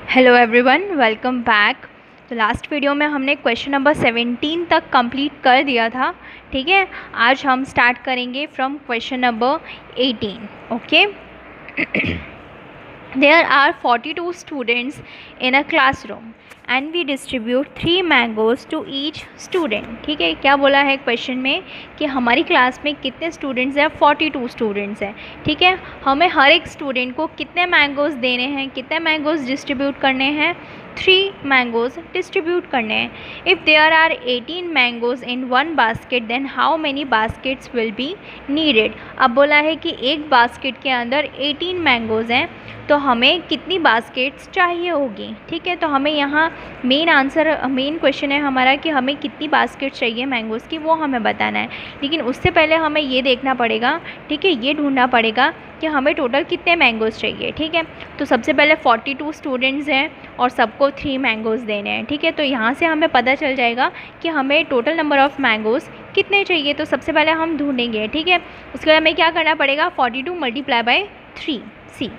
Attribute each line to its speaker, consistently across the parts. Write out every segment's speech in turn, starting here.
Speaker 1: Hello everyone, welcome back. तो last video में हमने क्वेश्चन नंबर 17 तक कंप्लीट कर दिया था। ठीक है, आज हम स्टार्ट करेंगे from question number 18। Okay, there are 42 students in a classroom and we distribute 3 mangoes to each student। ठीक है, क्या बोला है क्वेश्चन में कि हमारी क्लास में कितने स्टूडेंट्स हैं? 42 स्टूडेंट्स हैं। ठीक है, हमें हर एक स्टूडेंट को कितने मैंगोज़ देने हैं, कितने मैंगोज़ डिस्ट्रीब्यूट करने हैं? 3 मैंगोज़ डिस्ट्रीब्यूट करने हैं। If there are 18 mangoes in one basket then how many baskets will be needed. अब बोला है कि एक बास्केट के अंदर 18 मैंगोज़ हैं, तो हमें कितनी बास्केट्स चाहिए होगी। ठीक है, तो हमें यहाँ मेन क्वेश्चन है हमारा कि हमें कितनी बास्केट चाहिए मैंगोज़ की, वो हमें बताना है। लेकिन उससे पहले हमें ये देखना पड़ेगा, ठीक है, ये ढूंढना पड़ेगा कि हमें टोटल कितने मैंगोज़ चाहिए। ठीक है, तो सबसे पहले 42 स्टूडेंट्स हैं और सबको 3 मैंगोज़ देने हैं। ठीक है, तो यहाँ से हमें पता चल जाएगा कि हमें टोटल नंबर ऑफ़ मैंगोज़ कितने चाहिए। तो सबसे पहले हम ढूंढेंगे। ठीक है, उसके बाद हमें क्या करना पड़ेगा? 42 multiply by 3। See,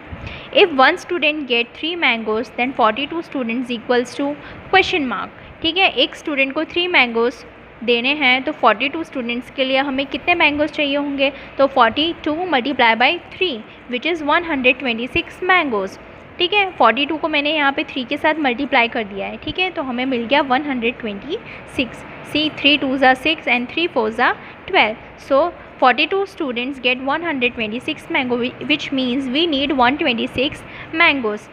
Speaker 1: if one student get 3 mangoes then 42 students equals to question mark। ठीक है, एक स्टूडेंट को 3 मैंगोज़ देने हैं, तो 42 स्टूडेंट्स के लिए हमें कितने मैंगोज़ चाहिए होंगे? तो 42 multiply by 3 which is 126 mangoes. ठीक है, 42 को मैंने यहाँ पे 3 के साथ मल्टीप्लाई कर दिया है। ठीक है, तो हमें मिल गया 126। सी, 3 2s are 6 and 3 4s are 12। So 42 students get 126 mango, which means we need 126 mangoes।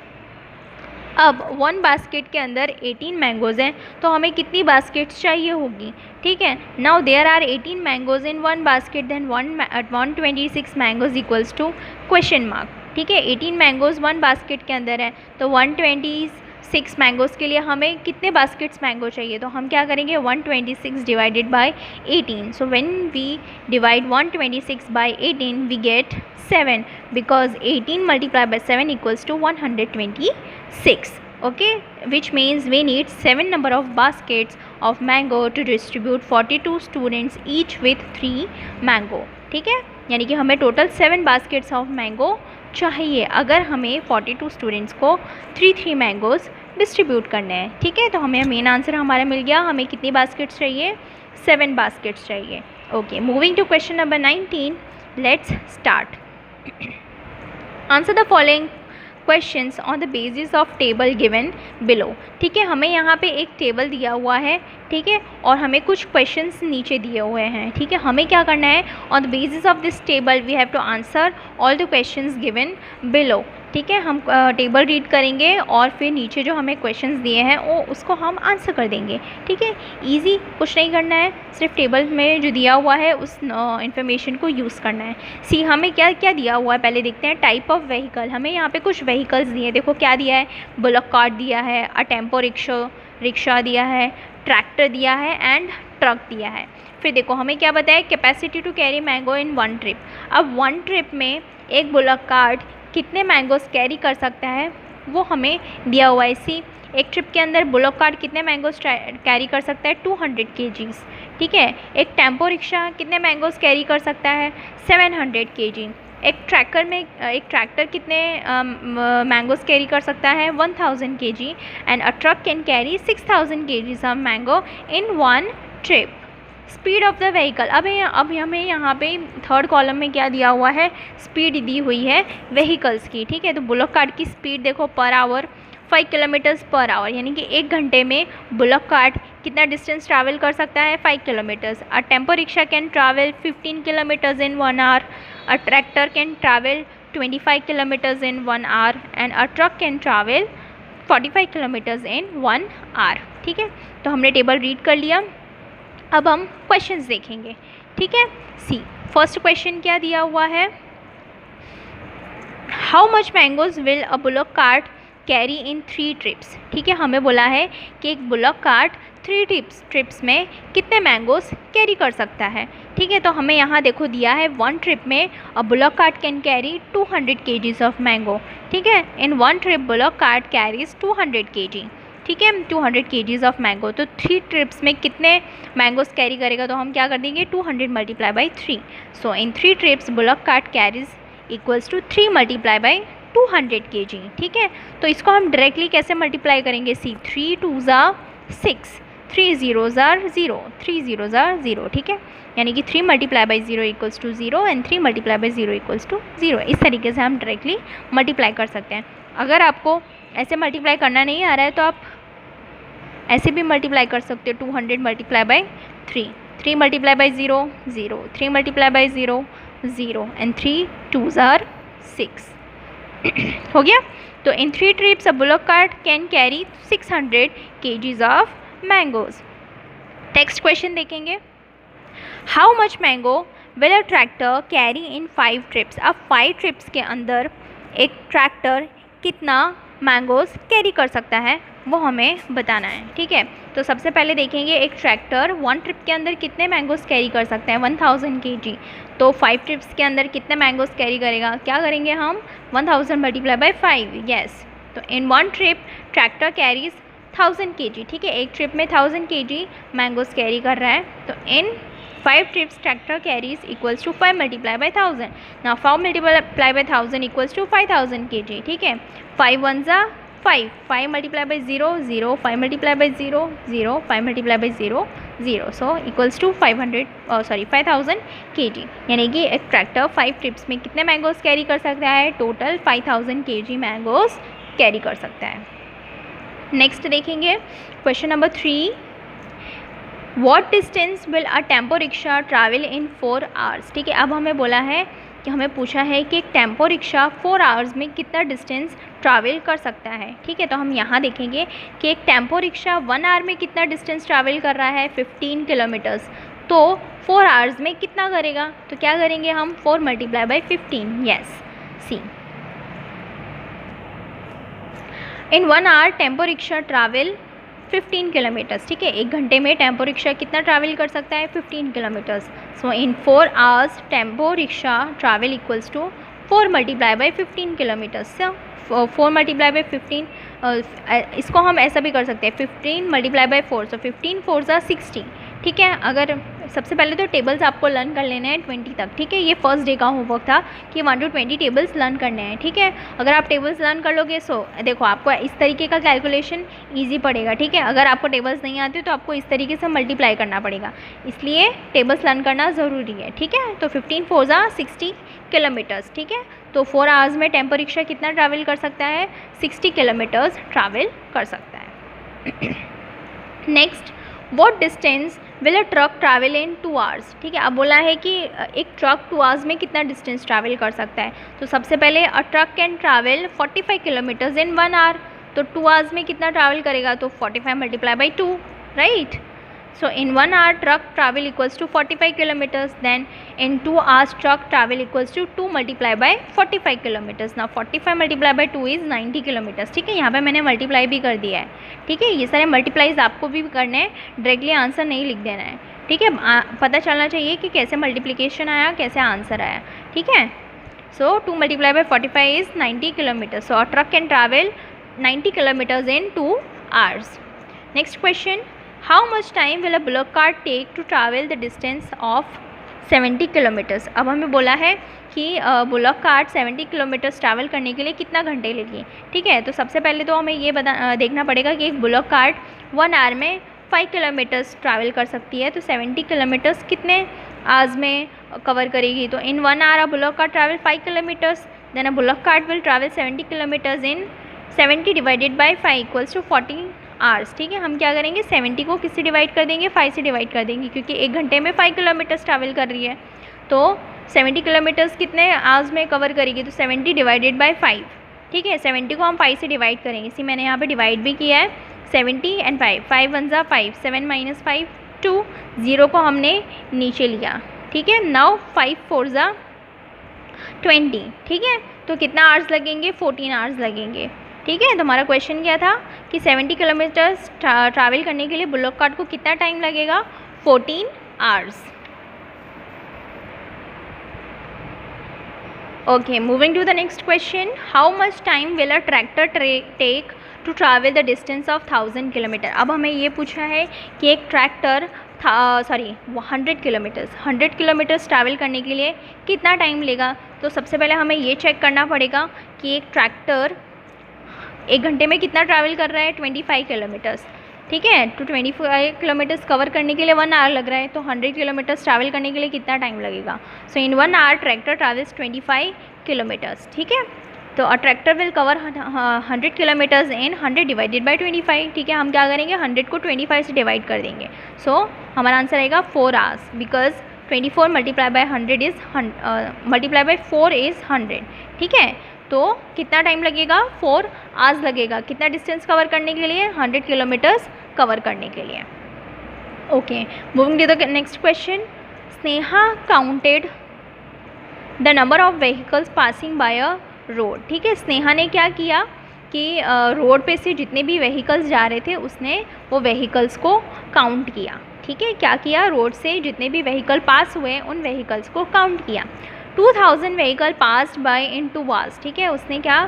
Speaker 1: अब 1 बास्केट के अंदर 18 मैंगोज़ हैं, तो हमें कितनी बास्केट्स चाहिए होगी? ठीक है, now there are 18 mangoes in 1 basket then 126 mangoes equals to question mark. ठीक है, 18 मैंगोज़ 1 बास्केट के अंदर है, तो 126 मैंगोज़ के लिए हमें कितने बास्केट्स मैंगो चाहिए? तो हम क्या करेंगे? 126 divided by 18। So when we divide 126 by 18 we get 7 because 18 multiply by 7 equals to 126। okay, which means we need 7 number of baskets of mango to distribute 42 students each with 3 mango। ठीक है, यानी कि हमें टोटल 7 बास्केट्स ऑफ मैंगो चाहिए अगर हमें 42 students को 3 mangoes distribute करने हैं। ठीक है, तो हमें मेन आंसर हमारा मिल गया। हमें कितनी बास्केट्स चाहिए? 7 बास्केट्स चाहिए। Okay, moving to question number 19, let's start. Answer the following questions on the basis of table given below. ठीक है, हमें यहाँ पे एक टेबल दिया हुआ है। ठीक है, और हमें कुछ क्वेश्चंस नीचे दिए हुए हैं। ठीक है, हमें क्या करना है? On the basis of this table we have to answer all the questions given below. ठीक है, हम टेबल रीड करेंगे और फिर नीचे जो हमें क्वेश्चंस दिए हैं वो उसको हम आंसर कर देंगे। ठीक है, इजी, कुछ नहीं करना है, सिर्फ टेबल में जो दिया हुआ है उस इन्फॉर्मेशन को यूज़ करना है। सी, हमें क्या क्या दिया हुआ है पहले देखते हैं। टाइप ऑफ व्हीकल, हमें यहाँ पे कुछ व्हीकल्स दिए हैं। देखो क्या दिया है? बुलक कार्ट दिया है, अ टेम्पो रिक्शा दिया है, ट्रैक्टर दिया है एंड ट्रक दिया है। फिर देखो हमें क्या बताया? Capacity to carry mango in 1 trip. अब 1 ट्रिप में एक बुलक कार्ट कितने मैंगोज़ कैरी कर सकता है वो हमें दिया हुआ है। इसी एक ट्रिप के अंदर बुलक कार्ट कितने मैंगोज़ कैरी कर सकता है? 200 kgs। ठीक है, एक टेम्पो रिक्शा कितने मैंगोज़ कैरी कर सकता है? 700 kg। एक ट्रैक्टर कितने मैंगोज़ कैरी कर सकता है? 1000 kg। And a truck can carry 6000 kgs of mango in 1 trip. Speed of the vehicle, अब हमें यहाँ पे 3rd कॉलम में क्या दिया हुआ है? स्पीड दी हुई है व्हीकल्स की। ठीक है, तो बुलक कार्ट की स्पीड देखो per hour 5 kilometres per hour, यानी कि 1 घंटे में बुलक कार्ट कितना डिस्टेंस ट्रैवल कर सकता है? 5 kilometres. A tempo rickshaw can travel 15 kilometres in 1 hour. A tractor can travel 25 kilometres in 1 hour and a truck can travel 45 kilometres in 1 hour. ठीक है, तो हमने टेबल रीड कर लिया। अब हम क्वेश्चंस देखेंगे। ठीक है, सी, फर्स्ट क्वेश्चन क्या दिया हुआ है? How much mangoes will a bullock cart carry in 3 trips. ठीक है, हमें बोला है कि एक बुलक कार्ट 3 ट्रिप्स में कितने मैंगोज़ कैरी कर सकता है। ठीक है, तो हमें यहाँ देखो दिया है 1 ट्रिप में a bullock cart can carry 200 kgs of mango. ठीक है, in 1 trip bullock cart carries 200 kg। ठीक है, 200 kgs ऑफ मैंगो। तो 3 ट्रिप्स में कितने मैंगोज़ कैरी करेगा? तो हम क्या कर देंगे? 200 multiply by 3। So in 3 trips bullock cart carries equals to 3 multiply by 200 kg, ठीक है। तो इसको हम डायरेक्टली कैसे मल्टीप्लाई करेंगे, सी 3 2 ज़ा 6, 3 0 ज़ा 0, 3 0 ज़ा 0, ठीक है। यानी कि 3 multiply by 0 equals to 0 and 3 multiply by 0 equals to 0। इस तरीके से हम डायरेक्टली मल्टीप्लाई कर सकते हैं। अगर आपको ऐसे मल्टीप्लाई करना नहीं आ रहा है तो आप ऐसे भी मल्टीप्लाई कर सकते हो, 200 multiply by 3, 3 multiply by 0 0, 3 multiply by 0 0 and 3 2 ज़ा 6 हो गया। तो इन 3 trips a bullock cart can carry 600 kgs of mangoes। Next question देखेंगे, how much mango will a tractor carry in 5 trips। अब 5 trips के अंदर एक ट्रैक्टर कितना मैंगोज कैरी कर सकता है वो हमें बताना है, ठीक है। तो सबसे पहले देखेंगे एक ट्रैक्टर 1 ट्रिप के अंदर कितने मैंगोज कैरी कर सकते हैं, 1000 kg। तो 5 ट्रिप्स के अंदर कितने मैंगोज कैरी करेगा, क्या करेंगे हम, 1000 मल्टीप्लाई बाई 5, यस। तो in 1 trip tractor carries 1000 kg, ठीक है। एक ट्रिप में 1000 kg मैंगोज कैरी कर रहा है। तो इन 5 trips tractor carries equals to 5 multiplied by 1000। now 5 multiplied by 1000 equals to 5000 kg, ठीक है। 5 1 ज़ा 5, 5 multiplied by 0 0, 5 multiplied by 0 0, 5 multiplied by 0 0, so equals to 5000 kg। यानी कि एक ट्रैक्टर 5 ट्रिप्स में कितने मैंगोज कैरी कर सकता है, टोटल 5000 kg मैंगोज कैरी कर सकता है। नेक्स्ट देखेंगे question number 3, what distance will a tempo rickshaw travel in 4 hours। ठीक है, अब हमें बोला है कि हमें पूछा है कि एक टेम्पो रिक्शा 4 hours में कितना डिस्टेंस ट्रैवल कर सकता है। ठीक है, तो हम यहाँ देखेंगे कि एक टेम्पो रिक्शा 1 hour में कितना डिस्टेंस ट्रैवल कर रहा है, 15 किलोमीटर्स। तो 4 hours में कितना करेगा, तो क्या करेंगे हम, 4 multiplied by 15, yes see. In 1 hour tempo rickshaw travel 15 kilometres. ठीक है, 1 घंटे में टेम्पो रिक्शा कितना ट्रैवल कर सकता है, 15 kilometres. So in 4 hours tempo rickshaw travel equals to 4 multiplied by 15 kilometres. 4 multiplied by 15, इसको हम ऐसा भी कर सकते हैं, 15 multiplied by 4, सो 15 4 ज़ा 60। ठीक है, अगर सबसे पहले तो टेबल्स आपको लर्न कर लेने हैं 20 तक। ठीक है, ये फर्स्ट डे का होमवर्क था कि 1 to 20 टेबल्स लर्न करने हैं। ठीक है, अगर आप टेबल्स लर्न कर लोगे सो देखो आपको इस तरीके का कैलकुलेशन इजी पड़ेगा। ठीक है, अगर आपको टेबल्स नहीं आती तो आपको इस तरीके से मल्टीप्लाई करना पड़ेगा, इसलिए टेबल्स लर्न करना ज़रूरी है। ठीक है, तो 15 4 ज़ा 60 किलोमीटर्स। ठीक है, तो 4 hours में टेम्पो रिक्शा कितना ट्रैवल कर सकता है, 60 किलोमीटर्स ट्रैवल कर सकता है। Next, what distance will a truck travel in 2 hours। ठीक है, अब बोला है कि एक ट्रक 2 hours में कितना डिस्टेंस ट्रैवल कर सकता है। तो सबसे पहले a truck can travel 45 kilometres in 1 hour। तो 2 hours में कितना ट्रैवल करेगा, तो 45 multiplied by 2, right. So in 1 hour truck travel equals to 45 kilometers, then in 2 hours truck travel equals to 2 multiplied by 45 kilometers। Now 45 multiplied by 2 is 90 kilometers। ठीक है, यहाँ पे मैंने मल्टीप्लाई भी कर दिया है। ठीक है, ये सारे मल्टीप्लाइज आपको भी करने हैं, डायरेक्टली आंसर नहीं लिख देना है। ठीक है, पता चलना चाहिए कि कैसे मल्टीप्लिकेशन आया, कैसे आंसर आया। ठीक है, सो 2 multiplied by 45 is 90 kilometers। So a truck can travel 90 kilometers in 2 hours। Next question, how much time will a bullock cart take to travel the distance of 70 kilometers। अब हमें बोला है कि बुलॉक कार्ट 70 किलोमीटर्स ट्रैवल करने के लिए कितना घंटे लेगी। ठीक है, तो सबसे पहले तो हमें ये देखना पड़ेगा कि एक बुलॉक कार्ट 1 hour में 5 किलोमीटर्स ट्रैवल कर सकती है। तो 70 किलोमीटर्स कितने आवर्स में कवर करेगी। तो in 1 hour bullock cart travel 5 kilometres, then a bullock cart will travel 70 kilometres in 70 divided by 5 equals to 40 hours। ठीक है, हम क्या करेंगे, 70 को किससे डिवाइड कर देंगे, 5 से डिवाइड कर देंगे, क्योंकि 1 घंटे में 5 किलोमीटर्स ट्रैवल कर रही है। तो 70 किलोमीटर्स कितने आवर्स में कवर करेगी, तो 70 डिवाइडेड बाई 5। ठीक है, 70 को हम 5 से डिवाइड करेंगे, इसी मैंने यहाँ पे डिवाइड भी किया है, 70 एंड 5, 5 1 ज़ा 5, 7 minus 5 2, 0 को हमने नीचे लिया। ठीक है, नाउ 5 4 ज़ा 20। ठीक है, तो कितना आवर्स लगेंगे, 14 hours लगेंगे। ठीक है, तो हमारा क्वेश्चन क्या था कि 70 किलोमीटर्स ट्रैवल करने के लिए बुलॉक कार्ट को कितना टाइम लगेगा, 14 hours। Okay, moving to the next question, how much time will a tractor take to travel the distance of 1000 kilometre. अब हमें ये पूछा है कि एक ट्रैक्टर 100 किलोमीटर्स ट्रैवल करने के लिए कितना टाइम लेगा। तो सबसे पहले हमें ये चेक करना पड़ेगा कि एक ट्रैक्टर 1 घंटे में कितना ट्रैवल कर रहा है, 25 किलोमीटर्स, ठीक है। तो 25 किलोमीटर्स कवर करने के लिए 1 आवर लग रहा है, तो 100 किलोमीटर्स ट्रैवल करने के लिए कितना टाइम लगेगा। So in 1 hour tractor travels 25 kilometres, ठीक है। तो a tractor will cover 100 kilometres in 100 divided by 25, ठीक है। हम क्या करेंगे, 100 को 25 से डिवाइड कर देंगे। सो हमारा आंसर आएगा 4 hours, because 24 multiply by 100 is multiply by 4 is 100, ठीक है। तो कितना टाइम लगेगा, 4 आवर्स लगेगा। कितना डिस्टेंस कवर करने के लिए, 100 किलोमीटर्स कवर करने के लिए। Okay, moving to the next question. Sneha counted the number of vehicles passing by a road, ठीक है। स्नेहा ने क्या किया कि रोड पे से जितने भी व्हीकल्स जा रहे थे उसने वो व्हीकल्स को काउंट किया, ठीक है। क्या किया, रोड से जितने भी व्हीकल पास हुए उन व्हीकल्स को काउंट किया। 2000 vehicle passed by in 2 hours, ठीक है। उसने क्या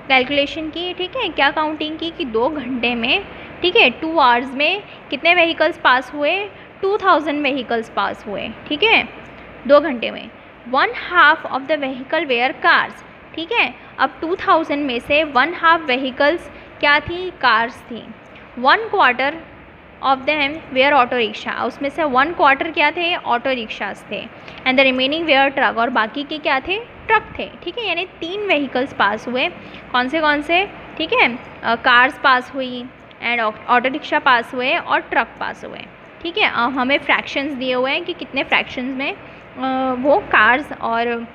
Speaker 1: कैलकुलेशन की, ठीक है, क्या काउंटिंग की कि 2 घंटे में, ठीक है, 2 आवर्स में कितने व्हीकल्स पास हुए, 2000 व्हीकल्स पास हुए, ठीक है, 2 घंटे में। 1/2 of the vehicle were cars, ठीक है। अब 2000 में से 1/2 व्हीकल्स क्या थी, कार्स थी। 1/4 of them were auto rickshaw, उसमें से 1/4 क्या थे, ऑटो रिक्शाज थे। And the remaining were truck, और बाकी के क्या थे, ट्रक थे, ठीक है। यानी 3 व्हीकल्स पास हुए। कौन से, ठीक है, कार्स पास हुई एंड ऑटो रिक्शा पास हुए और ट्रक पास हुए, ठीक है। हमें फ्रैक्शंस दिए हुए हैं कि कितने फ्रैक्शंस में वो कार्स और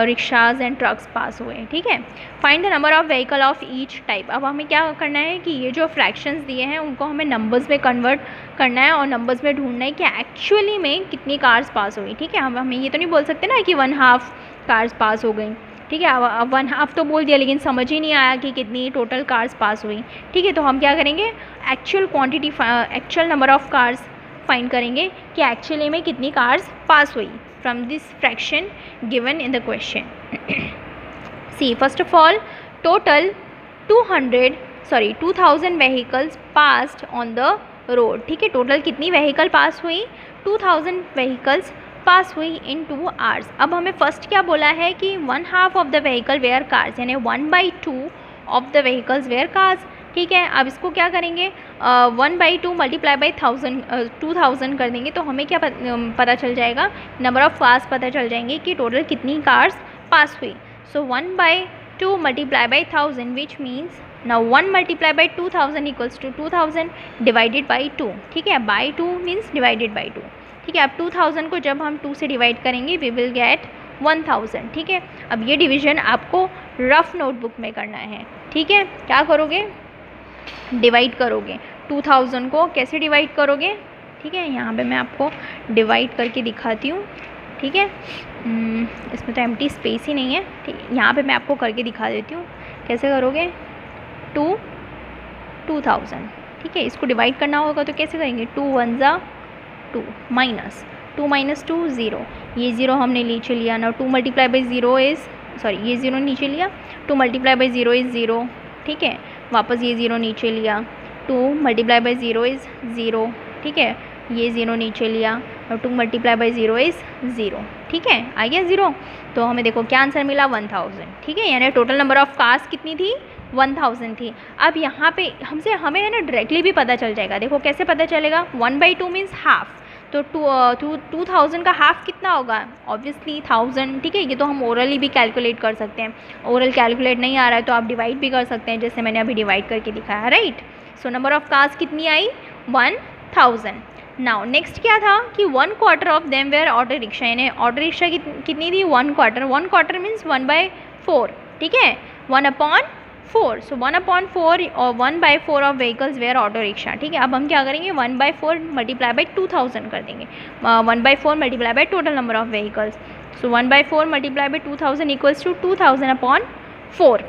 Speaker 1: रिक्शाज एंड ट्रक्स पास हुए, ठीक है। Find the number of vehicle of each type. अब हमें क्या करना है कि ये जो फ्रैक्शंस दिए हैं उनको हमें नंबर्स में कन्वर्ट करना है और नंबर्स में ढूंढना है कि एक्चुअली में कितनी कार्स पास हुई, ठीक है। हमें ये तो नहीं बोल सकते ना कि 1/2 कार्स पास हो गई, ठीक है। अब 1/2 तो बोल दिया लेकिन समझ ही नहीं आया कि कितनी टोटल कार्स पास हुई, ठीक है। तो हम क्या करेंगे, actual quantity, actual number of cars find करेंगे कि एक्चुअली में कितनी कार्स पास हुई from this fraction given in the question. See, first of all, total 2000 vehicles passed on the road, ठीक है। टोटल कितनी व्हीकल पास हुई, 2000 व्हीकल्स पास हुई इन 2 आवर्स। अब हमें फर्स्ट क्या बोला है कि 1/2 of the vehicle were cars, यानी 1/2 of the vehicles were cars, ठीक है। अब इसको क्या करेंगे, 1/2 मल्टीप्लाई बाई 2000 कर देंगे तो हमें क्या पता चल जाएगा, नंबर ऑफ कार्स पता चल जाएंगे कि टोटल कितनी कार्स पास हुई। So 1/2 multiply by 1000 which means now 1 multiply by 2000 equals to 2000 divided by 2, ठीक है। बाई 2 मीन्स डिवाइडेड बाई 2, ठीक है। अब 2000 को जब हम 2 से डिवाइड करेंगे वी विल गेट 1000, ठीक है। अब ये डिवीजन आपको रफ नोटबुक में करना है, ठीक है। क्या करोगे, डिवाइड करोगे 2000 को, कैसे डिवाइड करोगे, ठीक है। यहाँ पे मैं आपको डिवाइड करके दिखाती हूँ, ठीक है। इसमें तो एम्प्टी स्पेस ही नहीं है, ठीक है। यहाँ पे मैं आपको करके दिखा देती हूँ कैसे करोगे। 2000, ठीक है। इसको डिवाइड करना होगा तो कैसे करेंगे, 2 1 जा 2 माइनस 2 - 2 0, ये 0 हमने नीचे लिया ना, 2 मल्टीप्लाई बाई 0 इज़, सॉरी ये 0 नीचे लिया, 2 मल्टीप्लाई बाई 0 इज़ 0, ठीक है। वापस ये 0 नीचे लिया, 2 मल्टीप्लाई बाई 0 इज़ 0, ठीक है। ये 0 नीचे लिया और 2 मल्टीप्लाई बाई 0 इज़ 0, ठीक है। आ गया 0, तो हमें देखो क्या आंसर मिला, 1000, ठीक है। यानी टोटल नंबर ऑफ कार्स कितनी थी, 1000 थी। अब यहाँ पे हमें है ना डायरेक्टली भी पता चल जाएगा। देखो कैसे पता चलेगा, 1/2 मीन्स हाफ, तो 2000 का हाफ कितना होगा, ऑब्वियसली 1000, ठीक है। ये तो हम ओरली भी कैलकुलेट कर सकते हैं, ओरल कैलकुलेट नहीं आ रहा है तो आप डिवाइड भी कर सकते हैं, जैसे मैंने अभी डिवाइड करके दिखाया, right. So number of cars कितनी आई, 1000। नाउ नेक्स्ट क्या था कि 1/4 of them were auto rickshaw, यानी ऑटो रिक्शा कितनी थी, 1/4 मीन्स 1/4, ठीक है, 1/4। सो 1/4 और 1/4 of vehicles were auto rickshaw, ठीक है। अब हम क्या करेंगे, 1/4 मल्टीप्लाई बाई 2000 कर देंगे, 1/4 multiply by total number of vehicles. So 1/4 multiply by 2000 equals to 2000/4।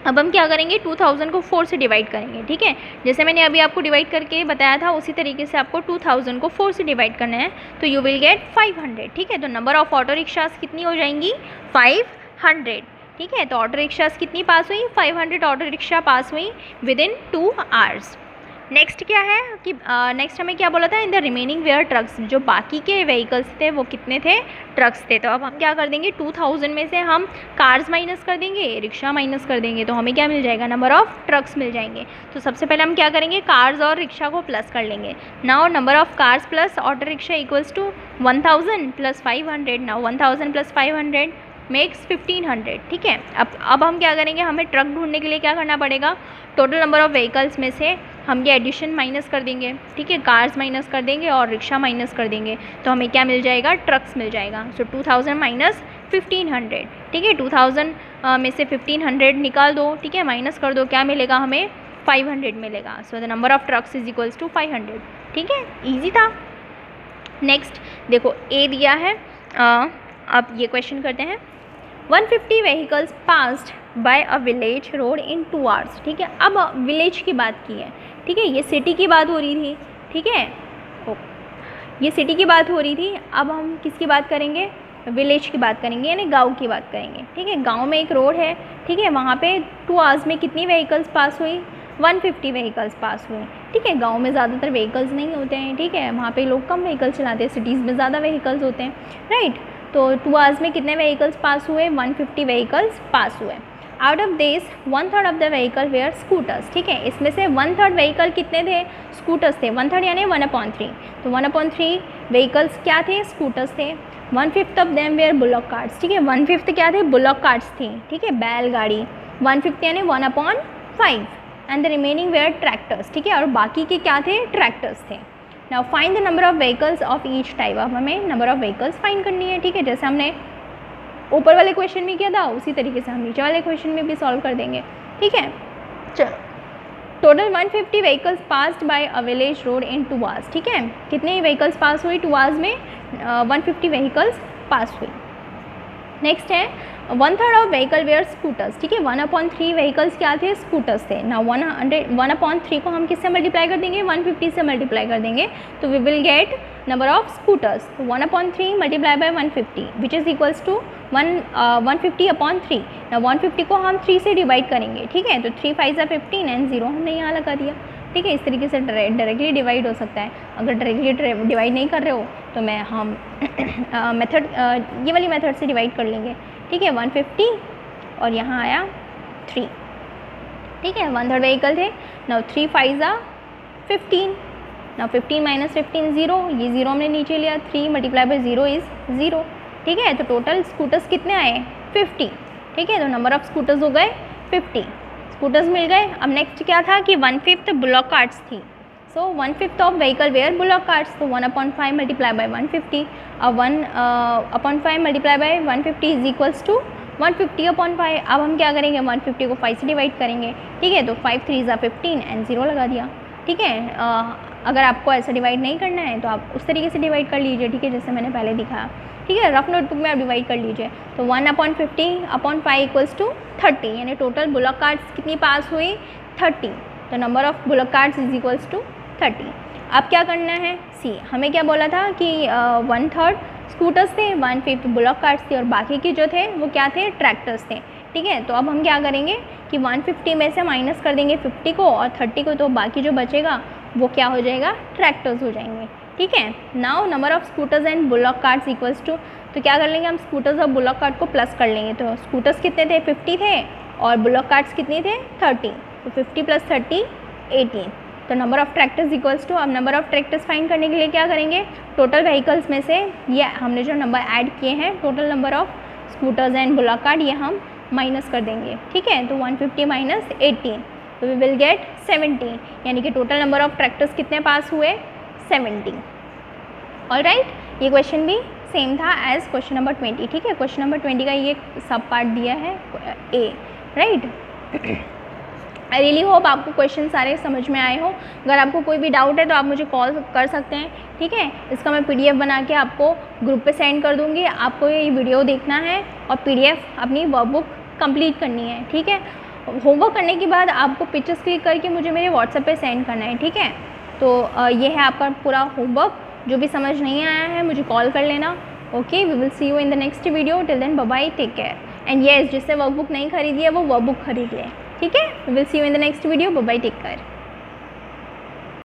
Speaker 1: अब हम क्या करेंगे, 2000 को 4 से डिवाइड करेंगे, ठीक है। जैसे मैंने अभी आपको डिवाइड करके बताया था उसी तरीके से आपको 2000 को 4 से डिवाइड करना है, तो यू विल गेट 500, ठीक है। तो नंबर ऑफ ऑटो रिक्शाज कितनी हो जाएंगी, 500, ठीक है। तो ऑटो रिक्शाज कितनी पास हुई, 500 ऑटो रिक्शा पास हुई विद इन 2 आवर्स। नेक्स्ट क्या है कि नेक्स्ट हमें क्या बोला था, in the remaining were trucks, जो बाकी के व्हीकल्स थे वो कितने थे, ट्रक्स थे। तो अब हम क्या कर देंगे, 2000 में से हम कार्स माइनस कर देंगे, रिक्शा माइनस कर देंगे, तो हमें क्या मिल जाएगा, नंबर ऑफ़ ट्रक्स मिल जाएंगे। तो सबसे पहले हम क्या करेंगे, कार्स और रिक्शा को प्लस कर लेंगे। Now number of cars plus auto rickshaw equals to 1000 plus 500। Now 1000 plus 500 makes 1500। ठीक है, अब हम क्या करेंगे, हमें ट्रक ढूंढने के लिए क्या करना पड़ेगा, टोटल नंबर ऑफ़ व्हीकल्स में से हम ये एडिशन माइनस कर देंगे। ठीक है, कार्स माइनस कर देंगे और रिक्शा माइनस कर देंगे, तो हमें क्या मिल जाएगा, ट्रक्स मिल जाएगा। सो 2000 माइनस 1500। ठीक है, 2000 में से 1500 निकाल दो, ठीक है, माइनस कर दो, क्या मिलेगा हमें, 500 मिलेगा। So the number of trucks is equals to 500। ठीक है, ईजी था। नेक्स्ट देखो ए दिया है, अब ये क्वेश्चन करते हैं। 150 vehicles passed by a village road in 2 hours. ठीक है, अब विलेज की बात की है। ठीक है, ये सिटी की बात हो रही थी। ठीक है, ये सिटी की बात हो रही थी, अब हम किसकी बात करेंगे, विलेज की बात करेंगे, यानी गांव की बात करेंगे। ठीक है, गांव में एक रोड है। ठीक है, वहाँ पे 2 आवर्स में कितनी व्हीकल्स पास हुई, 150 व्हीकल्स पास हुए। ठीक है, गांव में ज़्यादातर व्हीकल्स नहीं होते हैं। ठीक है, वहाँ पे लोग कम व्हीकल्स चलाते हैं, सिटीज़ में ज़्यादा व्हीकल्स होते हैं, राइट। तो 2 आवर्स में कितने व्हीकल्स पास हुए, 150 व्हीकल्स पास हुए। Out of this 1/3 of the vehicle were scooters. ठीक है, इसमें से 1/3 व्हीकल कितने थे, स्कूटर्स थे। 1/3 यानी 1/3, तो 1/3 व्हीकल्स क्या थे, स्कूटर्स थे। 1/5 of them were bullock carts. ठीक है, 1/5 क्या थे, बुलॉक कार्ट्स थी। ठीक है, बैलगाड़ी। 1/5 यानी 1/5 and the remaining were tractors. ठीक है, और बाकी के क्या थे, ट्रैक्टर्स थे। Now find the number of vehicles of each type. अब हमें नंबर ऑफ व्हीकल्स फाइंड करनी है। ठीक है, जैसे हमने ऊपर वाले क्वेश्चन में किया था उसी तरीके से हम नीचे वाले क्वेश्चन में भी सॉल्व कर देंगे। ठीक है, चलो total 150 vehicles passed by a village road in 2 hours. ठीक है, कितने व्हीकल्स पास हुई, 2 आवर्स में 150 व्हीकल्स पास हुई। नेक्स्ट है 1/3 ऑफ व्हीकल वेयर स्कूटर्स। ठीक है, 1/3 व्हीकल्स क्या थे, स्कूटर्स थे। ना 1/3 को हम किससे मल्टीप्लाई कर देंगे, 150 से मल्टीप्लाई कर देंगे, तो we will get number of scooters. तो 1/3 multiply by 150 which is equals to 150/3। ना 150 को हम 3 से डिवाइड करेंगे। ठीक है, तो 3 5 15 एंड 0 हमने यहाँ लगा दिया। ठीक है, इस तरीके से डायरेक्टली डिवाइड हो सकता है। अगर डायरेक्टली डिवाइड नहीं कर रहे हो तो हम मेथड ये वाली मेथड से डिवाइड कर लेंगे। ठीक है, 150 और यहाँ आया 3। ठीक है, 1/3 व्हीकल थे। नाउ 3 5 15। नाउ 15 माइनस 15 0, ये 0 हमने नीचे लिया। 3 मल्टीप्लाई बाय 0 इज़ 0। ठीक है, तो टोटल स्कूटर्स कितने आए, 50। ठीक है, तो नंबर ऑफ स्कूटर्स हो गए 50, स्कूटर्स मिल गए। अब नेक्स्ट क्या था कि 1/5 ब्लॉक कार्ट्स थी। So 1/5 of vehicle were bullock carts, तो 1/5 मल्टीप्लाई बाय 150। अब 1/5 multiply by 150 is equals to 150/5। अब हम क्या करेंगे, 150 को 5 से डिवाइड करेंगे। ठीक है, तो 5 3 15 एंड 0 लगा दिया। ठीक है, अगर आपको ऐसा डिवाइड नहीं करना है तो आप उस तरीके से डिवाइड कर लीजिए। ठीक है, जैसे मैंने पहले दिखाया। ठीक है, रफ नोटबुक में आप डिवाइड कर लीजिए। तो 1/50/5 इक्वल्स टू 30, यानी टोटल बुलॉक कार्ट्स कितनी पास हुई, 30। तो number of bullock carts is equals to 30। अब क्या करना है, सी हमें क्या बोला था कि 1/3 स्कूटर्स थे, 1/5 ब्लॉक कार्ट्स थे और बाकी के जो थे वो क्या थे, ट्रैक्टर्स थे। ठीक है, तो अब हम क्या करेंगे कि 150 में से माइनस कर देंगे 50 को और 30 को, तो बाकी जो बचेगा वो क्या हो जाएगा, ट्रैक्टर्स हो जाएंगे। ठीक है, now number of scooters and bullock carts equals to, तो क्या कर लेंगे हम, स्कूटर्स और बुलॉक कार्ट को प्लस कर लेंगे। तो स्कूटर्स कितने थे, 50 थे और बुलॉक कार्ट्स कितने थे, 30। तो 50 + 30 18। तो number of tractors equals to, अब नंबर ऑफ़ ट्रैक्टर्स फाइंड करने के लिए क्या करेंगे, टोटल व्हीकल्स में से ये हमने जो नंबर ऐड किए हैं, total number of scooters and bullock cart, ये हम माइनस कर देंगे। ठीक है, तो 150 - 18, तो वी विल गेट 70, यानी कि टोटल नंबर ऑफ़ ट्रैक्टर्स कितने पास हुए, 70। ऑलराइट, ये क्वेश्चन भी सेम था एज क्वेश्चन नंबर 20। ठीक है, क्वेश्चन नंबर 20 का ये सब पार्ट दिया है ए, राइट। आई रियली होप आपको क्वेश्चन सारे समझ में आए हो। अगर आपको कोई भी डाउट है तो आप मुझे कॉल कर सकते हैं। ठीक है, इसका मैं PDF बना के आपको ग्रुप पे सेंड कर दूँगी। आपको ये वीडियो देखना है और PDF अपनी वर्कबुक कंप्लीट करनी है। ठीक है, होमवर्क करने के बाद आपको पिक्चर्स क्लिक करके मुझे मेरे व्हाट्सएप पे सेंड करना है। ठीक है, तो ये है आपका पूरा होमवर्क। जो भी समझ नहीं आया है मुझे कॉल कर लेना। Okay, we will see you in the next video. Till then bye bye, take care and yes, जिससे वर्कबुक नहीं खरीदी है वो वर्कबुक खरीद ले। ठीक है, we will see you in the next video. Bye bye, take care.